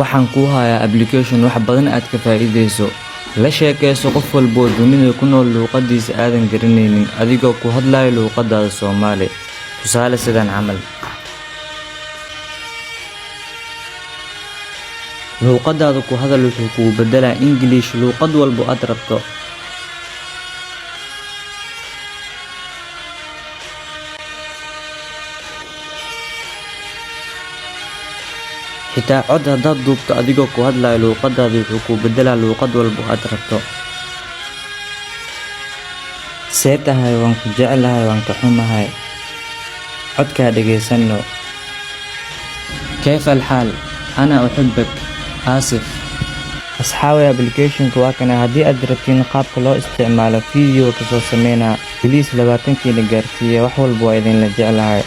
waxaan ku hayaa application wax badan aad ka faa'iideyso. La sheekayso qof walba oo dunida ku nool luqadiisa aadan garanaynin adigoo ku hadlayo luqadaada Soomaali. Tusaale sidan camal. luqadaada ku hadal wuxuu kugu bedelaa English luqad walba aad rabto. xitaa cod haddaad duubto adigoo ku hadlayo luqadaada wuxuu kugu bedelaa luqad walba aad rabto. See tahay waan ku jecelahay waan ka xumahay. codkaa dhageysano. كيف الحال؟ أنا أحبك آسف. أصحابي application كواكنا هدي أدرتين قابك لو استعمال فيديو كسو سمينا بليس لباتنكي لقارتية وحول بوايدين لجعلها